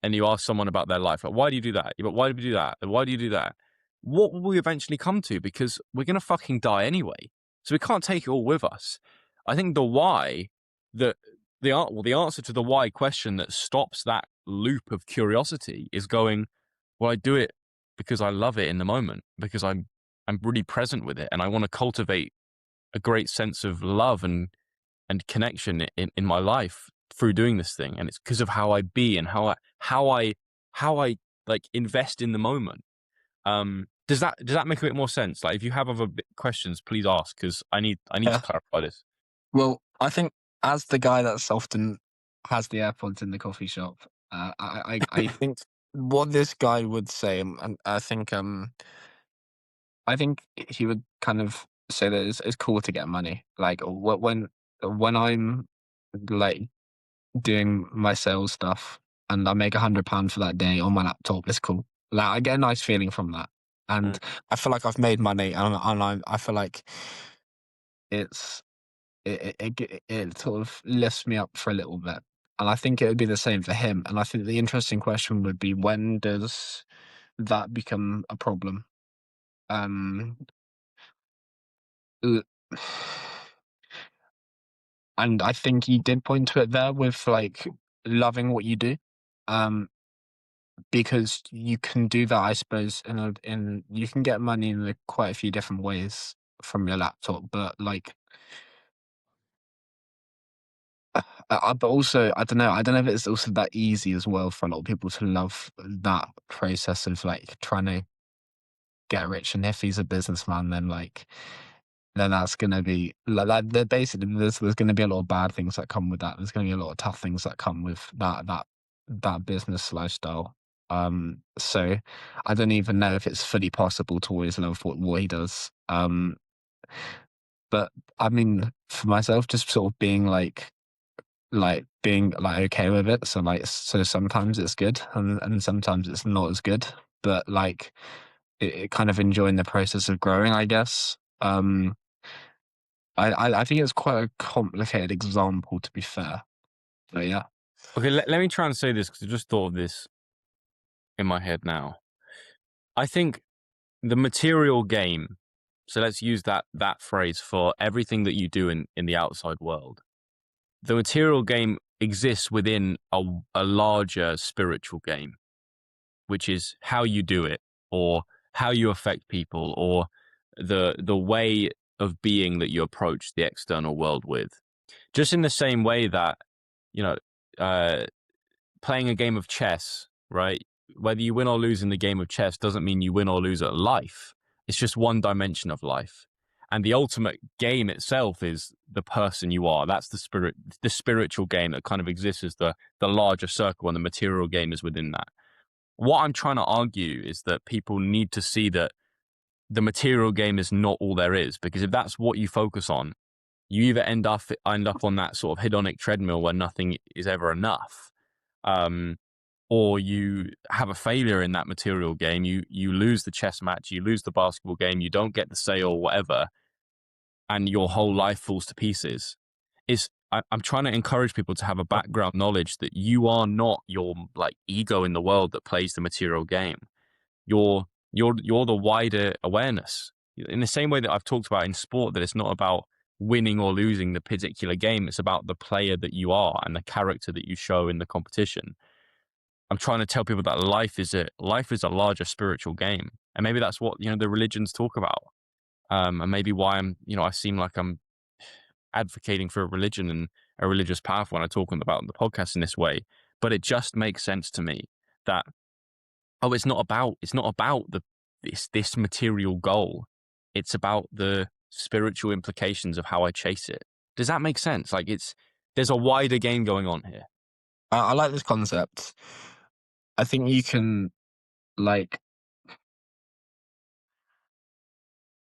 and you ask someone about their life, like, why do you do that? But why do you do that? And why do you do that? What will we eventually come to? Because we're gonna fucking die anyway, so we can't take it all with us. I think the why, the answer to the why question that stops that loop of curiosity is going, well, I do it because I love it in the moment, because I'm really present with it, and I want to cultivate a great sense of love and connection in my life through doing this thing. And it's because of how I be and how I like invest in the moment. Does that make a bit more sense? Like, if you have other questions, please ask, because I need Yeah. to clarify this. Well, I think as the guy that's often has the AirPods in the coffee shop, I think what this guy would say, and I think he would kind of say that it's cool to get money. Like when I'm like doing my sales stuff and I make £100 for that day on my laptop, it's cool. Like I get a nice feeling from that, and I feel like I've made money, and I feel like it's it sort of lifts me up for a little bit. And I think it would be the same for him. And I think the interesting question would be, when does that become a problem? Um, l- and I think he did point to it there with like loving what you do. Um, because you can do that, I suppose, in you can get money in quite a few different ways from your laptop, but like but also, I don't know. I don't know if it's also that easy as well for a lot of people to love that process of like trying to get rich. And if he's a businessman, then like, then that's going to be like that. Basically, there's going to be a lot of bad things that come with that. There's going to be a lot of tough things that come with that business lifestyle. So I don't even know if it's fully possible to always love what he does. But I mean, for myself, just sort of being like like being like okay with it. So like so sometimes it's good and sometimes it's not as good. But like it kind of enjoying the process of growing, I guess. I think it's quite a complicated example, to be fair. But yeah. Okay, let me try and say this because I just thought of this in my head now. I think the material game. So let's use that phrase for everything that you do in the outside world. The material game exists within a larger spiritual game, which is how you do it, or how you affect people, or the way of being that you approach the external world with. Just in the same way that, you know, uh, playing a game of chess, right? Whether you win or lose in the game of chess doesn't mean you win or lose at life. It's just one dimension of life. And the ultimate game itself is the person you are. That's the spiritual game that kind of exists as the larger circle, and the material game is within that. What I'm trying to argue is that people need to see that the material game is not all there is, because if that's what you focus on, you either end up on that sort of hedonic treadmill where nothing is ever enough, um, or you have a failure in that material game. You lose the chess match, you lose the basketball game, you don't get the sale, whatever, and your whole life falls to pieces. I'm trying to encourage people to have a background knowledge that you are not your like ego in the world that plays the material game. You're the wider awareness. In the same way that I've talked about in sport, that it's not about winning or losing the particular game. It's about the player that you are and the character that you show in the competition. I'm trying to tell people that life is a larger spiritual game, and maybe that's what the religions talk about, and maybe why I seem like I'm advocating for a religion and a religious path when I talk about the podcast in this way. But it just makes sense to me that it's not about this material goal. It's about the spiritual implications of how I chase it. Does that make sense? Like there's a wider game going on here. I like this concept. I think you can like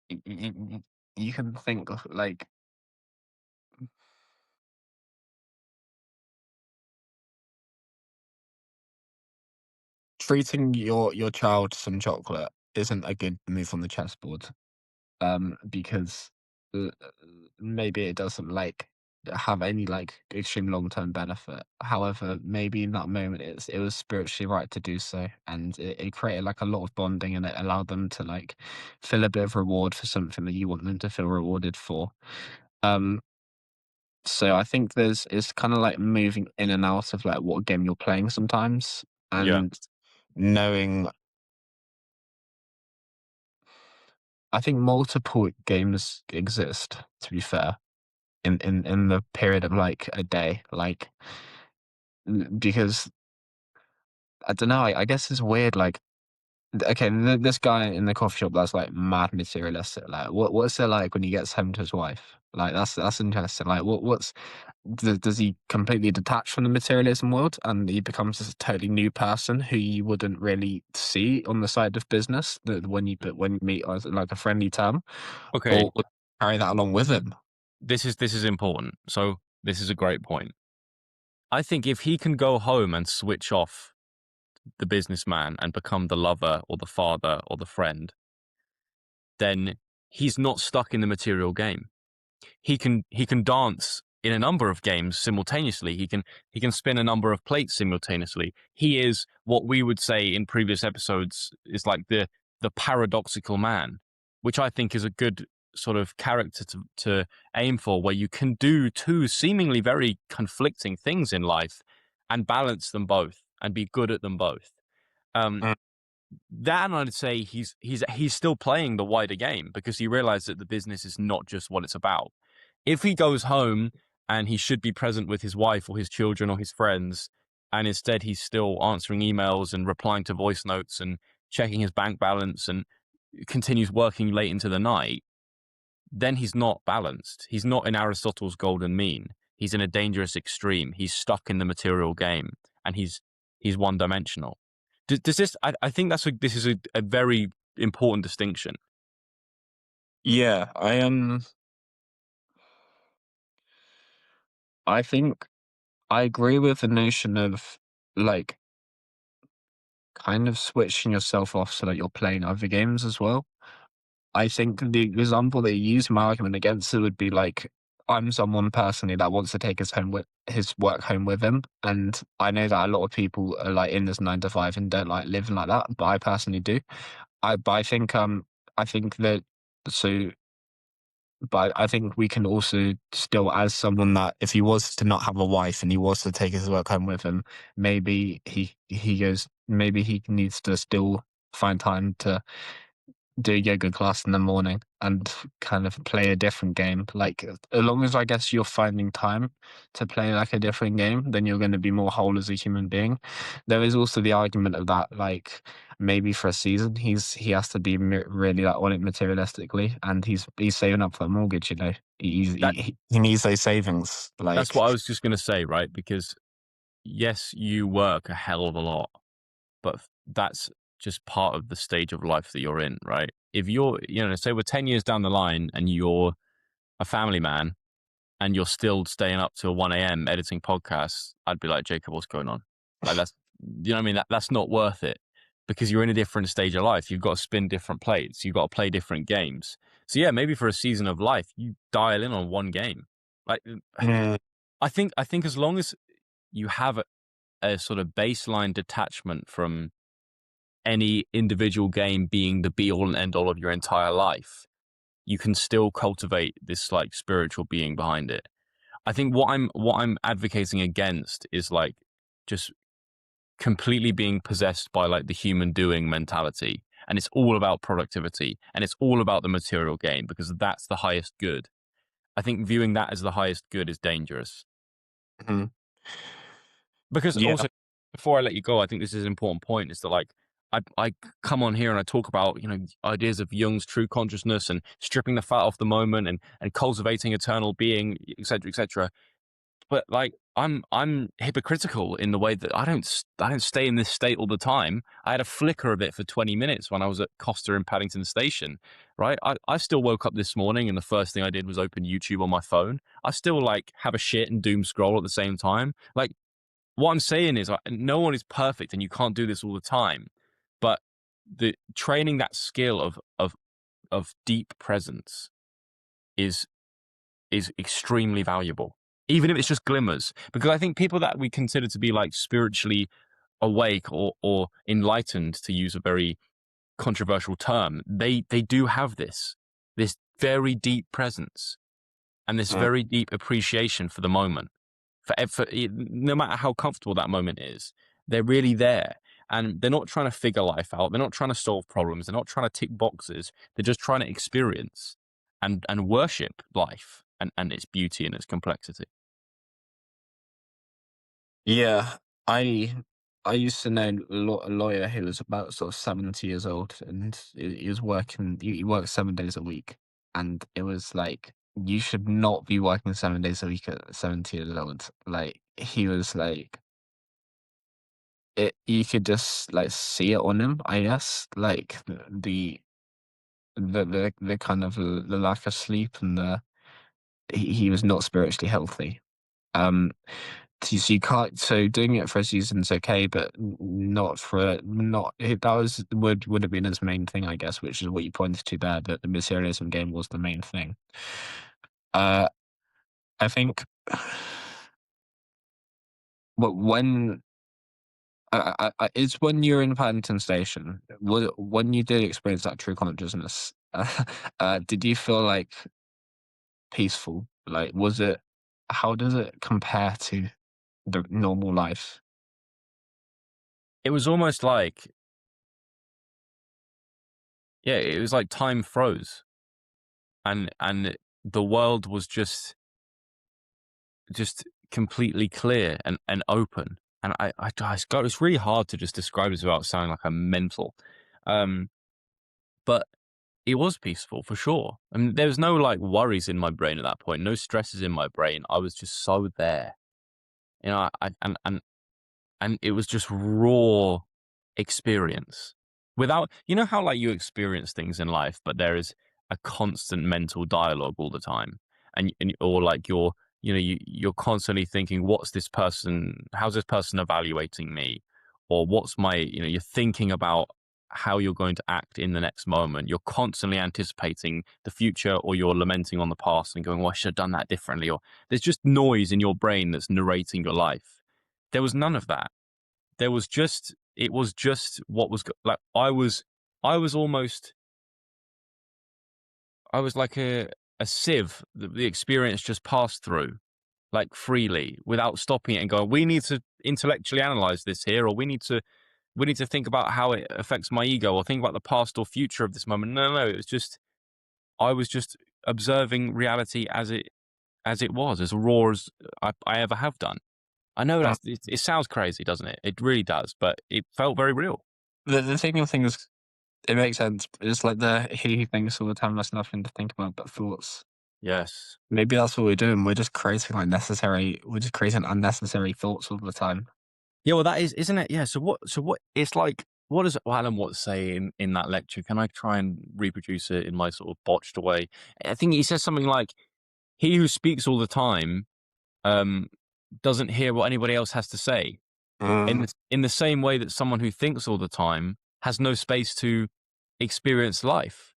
you can think of, like treating your child to some chocolate isn't a good move on the chessboard. Because maybe it doesn't like have any like extreme long term benefit. However, maybe in that moment it was spiritually right to do so, and it created like a lot of bonding, and it allowed them to like feel a bit of reward for something that you want them to feel rewarded for. Um, so I think it's kind of like moving in and out of like what game you're playing sometimes, Yeah. and knowing. I think multiple games exist, to be fair, in the period of like a day, like because I don't know. I guess it's weird. Like, okay, this guy in the coffee shop that's like mad materialistic. Like, what's it like when he gets home to his wife? Like, that's interesting. Like, does he completely detach from the materialism world and he becomes this totally new person who you wouldn't really see on the side of business that when you meet as like a friendly term, Okay. or would carry that along with him? This is important. So this is a great point. I think if he can go home and switch off the businessman and become the lover or the father or the friend, then he's not stuck in the material game. He can dance in a number of games simultaneously. He can spin a number of plates simultaneously. He is what we would say in previous episodes is like the paradoxical man, which I think is a good sort of character to aim for, where you can do two seemingly very conflicting things in life and balance them both and be good at them both. Um, Mm. that, and I'd say he's still playing the wider game because he realized that the business is not just what it's about. If he goes home and he should be present with his wife or his children or his friends, and instead he's still answering emails and replying to voice notes and checking his bank balance and continues working late into the night, then he's not balanced. He's not in Aristotle's golden mean. He's in a dangerous extreme. He's stuck in the material game, and he's one dimensional. Does this? I think this is a very important distinction. Yeah, I think I agree with the notion of like kind of switching yourself off so that you're playing other games as well. I think the example that you use, my argument against it would be like, I'm someone personally that wants to take his work home with him, and I know that a lot of people are like in this 9 to 5 and don't like living like that, but I personally do. But I think that so but I think we can also still, as someone that if he was to not have a wife and he was to take his work home with him, maybe he needs to still find time to do yoga class in the morning and kind of play a different game. Like, as long as I guess you're finding time to play like a different game, then you're going to be more whole as a human being. There is also the argument of that, like maybe for a season he has to be really like on it materialistically, and he's saving up for a mortgage. You know, That he needs those savings. that's Like, what I was just gonna say, right? Because yes, you work a hell of a lot, but that's just part of the stage of life that you're in, right? If you're, say we're 10 years down the line and you're a family man and you're still staying up till 1 a.m. editing podcasts, I'd be like, Jacob, what's going on? Like, you know what I mean? That's not worth it because you're in a different stage of life. You've got to spin different plates. You've got to play different games. So yeah, maybe for a season of life, you dial in on one game. Like, mm, I think as long as you have a sort of baseline detachment from any individual game being the be all and end all of your entire life, you can still cultivate this like spiritual being behind it. I think what I'm advocating against is like just completely being possessed by like the human doing mentality. And it's all about productivity and it's all about the material gain because that's the highest good. I think viewing that as the highest good is dangerous. mhm. Because Yeah, also, before I let you go, I think this is an important point: is that like I come on here and I talk about ideas of Jung's true consciousness and stripping the fat off the moment and cultivating eternal being, etc., etc. But like I'm hypocritical in the way that I don't stay in this state all the time. I had a flicker of it for 20 minutes when I was at Costa in Paddington Station, right? I still woke up this morning and the first thing I did was open YouTube on my phone. I still like have a shit and doom scroll at the same time. Like what I'm saying is, no one is perfect, and you can't do this all the time. But the training that skill of deep presence is extremely valuable, even if it's just glimmers. Because I think people that we consider to be like spiritually awake or enlightened, to use a very controversial term, they do have this very deep presence and this mm, very deep appreciation for the moment. No matter how comfortable that moment is, they're really there. And they're not trying to figure life out. They're not trying to solve problems. They're not trying to tick boxes. They're just trying to experience and worship life and its beauty and its complexity. yeah. I I used to know a lawyer who was about sort of 70 years old, and he was working. He worked 7 days a week, and it was like you should not be working 7 days a week at 70 years old. Like he was like it. You could just like see it on him, I guess. Like the kind of the lack of sleep and he was not spiritually healthy. Um, so you can't. So doing it for a season's okay, but not for not. That was would have been his main thing, I guess, which is what you pointed to there. That the materialism game was the main thing. Uh, I think. But when it's when you're in Paddington Station, when you did experience that true consciousness, did you feel like peaceful? Like, was it? How does it compare to the normal life? It was almost like, yeah, it was like time froze and the world was just completely clear and open. And it's really hard to just describe this without sounding like I'm mental. Um, but it was peaceful for sure. I mean, there was no like worries in my brain at that point, no stresses in my brain. I was just so there, and it was just raw experience without, how like you experience things in life, but there is a constant mental dialogue all the time, or like you're constantly thinking, how's this person evaluating me? Or what's my, you're thinking about how you're going to act in the next moment. You're constantly anticipating the future, or you're lamenting on the past and going, well, I should have done that differently. Or there's just noise in your brain that's narrating your life. There was none of that. It was just what was like. I was almost, I was like a sieve that the experience just passed through, like freely, without stopping it and going, we need to intellectually analyze this here, or we need to think about how it affects my ego, or think about the past or future of this moment. No, it was just, I was just observing reality as it was, as raw as I ever have done. I know it sounds crazy, doesn't it? It really does, but it felt very real. The thing is, it makes sense. It's like he thinks all the time. There's nothing to think about but thoughts. Yes. Maybe that's what we're doing. We're just creating unnecessary thoughts all the time. Yeah, well, that is, isn't it? Yeah. So what? It's like, what does Alan Watts say in that lecture? Can I try and reproduce it in my sort of botched way? I think he says something like, "He who speaks all the time doesn't hear what anybody else has to say." In the same way that someone who thinks all the time has no space to experience life,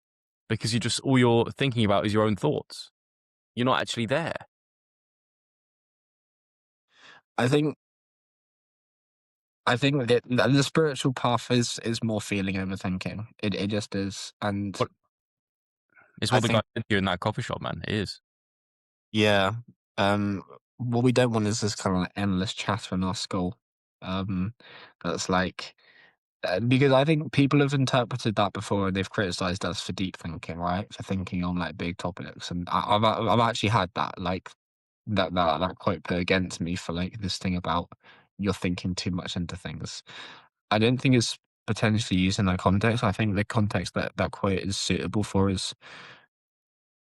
because all you're thinking about is your own thoughts. You're not actually there. I think that the spiritual path is more feeling over thinking. It just is, and What It's I what the guy think did here in that coffee shop, man. It is. yeah. What we don't want is this kind of like endless chatter in our skull. That's like because I think people have interpreted that before, and they've criticized us for deep thinking, right? For thinking on like big topics, and I've actually had that like that quote put against me for like this thing about you're thinking too much into things. I don't think it's potentially used in that context. I think the context that quote is suitable for is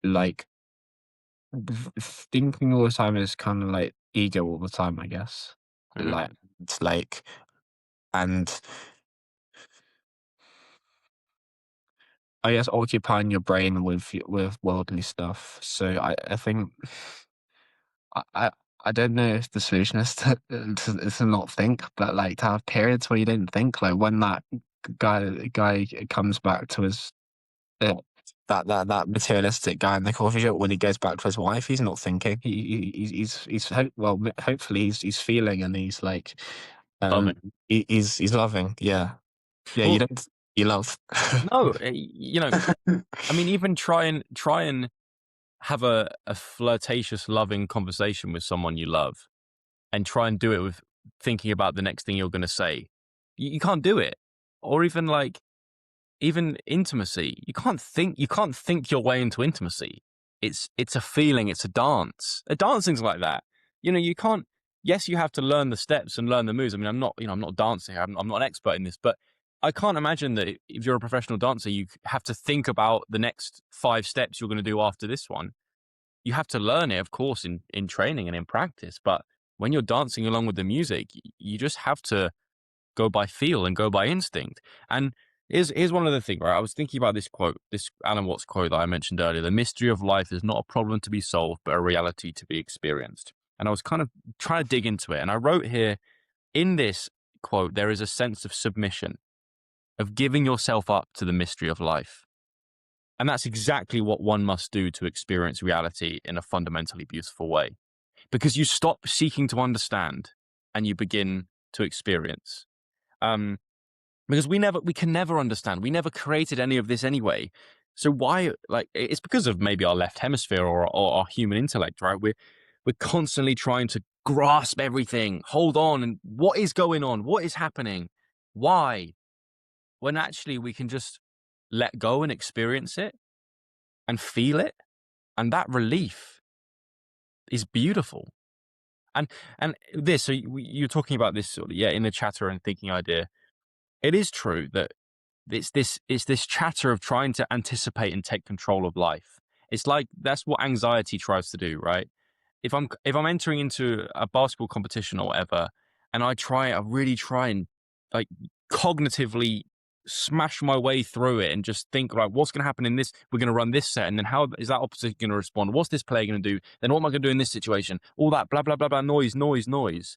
like thinking all the time is kind of like ego all the time, I guess. Mhm. Like it's like, and I guess occupying your brain with worldly stuff. So I think I I don't know if the solution is to not think, but like to have periods where you don't think. Like when that guy comes back to his uh, that materialistic guy in the coffee shop, when he goes back to his wife, he's not thinking. Hopefully he's feeling, and he's like Love it. he's loving. Yeah, you Well, don't, you love. no, I mean, even try and have a flirtatious, loving conversation with someone you love, and try and do it with thinking about the next thing you're going to say. You can't do it. Or even like, even intimacy. You can't think your way into intimacy. It's a feeling, it's a dance. A dancing's like that. You can't, yes, you have to learn the steps and learn the moves. I mean, I'm not dancing. I'm not an expert in this, but I can't imagine that if you're a professional dancer, you have to think about the next 5 steps you're going to do after this one. You have to learn it, of course, in training and in practice. But when you're dancing along with the music, you just have to go by feel and go by instinct. And here's one other thing, right? I was thinking about this quote, this Alan Watts quote that I mentioned earlier. The mystery of life is not a problem to be solved, but a reality to be experienced. And I was kind of trying to dig into it. And I wrote here, in this quote, there is a sense of submission, of giving yourself up to the mystery of life. And that's exactly what one must do to experience reality in a fundamentally beautiful way. Because you stop seeking to understand and you begin to experience. Because we can never understand. We never created any of this anyway. So why, like, it's because of maybe our left hemisphere, or our human intellect, right? We're constantly trying to grasp everything, hold on, and what is going on? What is happening? Why? When actually we can just let go and experience it and feel it. And that relief is beautiful. And this, so you're talking about this sort of, in the chatter and thinking idea. It is true that it's this chatter of trying to anticipate and take control of life. It's like, that's what anxiety tries to do, right? If I'm entering into a basketball competition or whatever, and I really try and like cognitively smash my way through it and just think, like, what's going to happen in this? We're going to run this set, and then how is that opposition going to respond? What's this player going to do? Then what am I going to do in this situation? All that blah blah blah blah noise, noise, noise.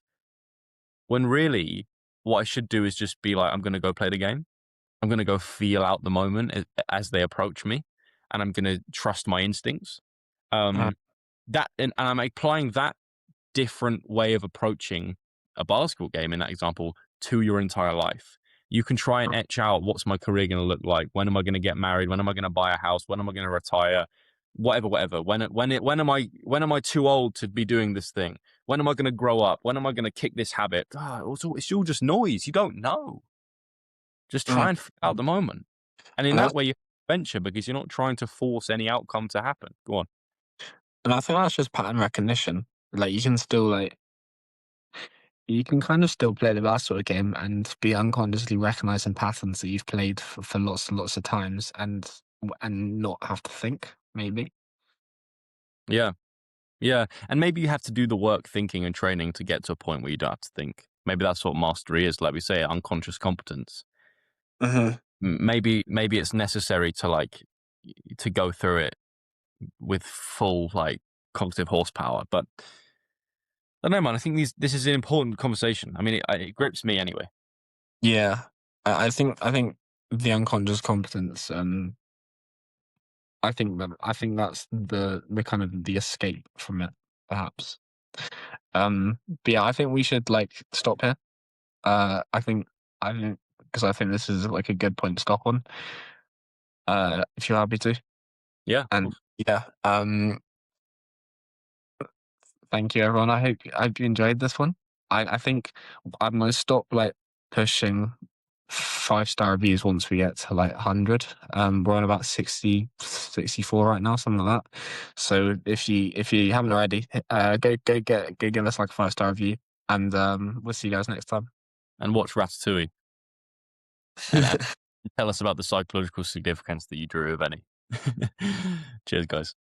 When really, what I should do is just be like, I'm going to go play the game. I'm going to go feel out the moment as they approach me, and I'm going to trust my instincts. Uh, And I'm applying that different way of approaching a basketball game in that example to your entire life. You can try and etch out, what's my career going to look like? When am I going to get married? When am I going to buy a house? When am I going to retire? Whatever, whatever. When am I too old to be doing this thing? When am I going to grow up? When am I going to kick this habit? It's all just noise. You don't know. Just uh, try and figure out the moment. And in and, that that's, way, you venture because you're not trying to force any outcome to happen. Go on. and I think that's just pattern recognition. Like you can still you can kind of still play the basketball game and be unconsciously recognizing patterns that you've played for lots and lots of times, and not have to think. Maybe. Yeah. Yeah. And maybe you have to do the work thinking and training to get to a point where you don't have to think. Maybe that's what mastery is, like we say, unconscious competence. Uh-huh. Maybe it's necessary to go through it with full cognitive horsepower. But I don't know, man. I think this is an important conversation. I mean, it grips me anyway. Yeah, I think the unconscious competence. I think that's the kind of the escape from it, perhaps. But yeah, I think we should stop here. I think because I think this is like a good point to stop on. If you're happy to, Yeah. and yeah, thank you everyone. I hope you enjoyed this one. I think I'm gonna stop pushing 5-star reviews once we get to 100. We're on about 60, 64 right now, something like that. So if you haven't already, go give us a 5-star review, and we'll see you guys next time. And watch Ratatouille and tell us about the psychological significance that you drew, if any. Cheers, guys.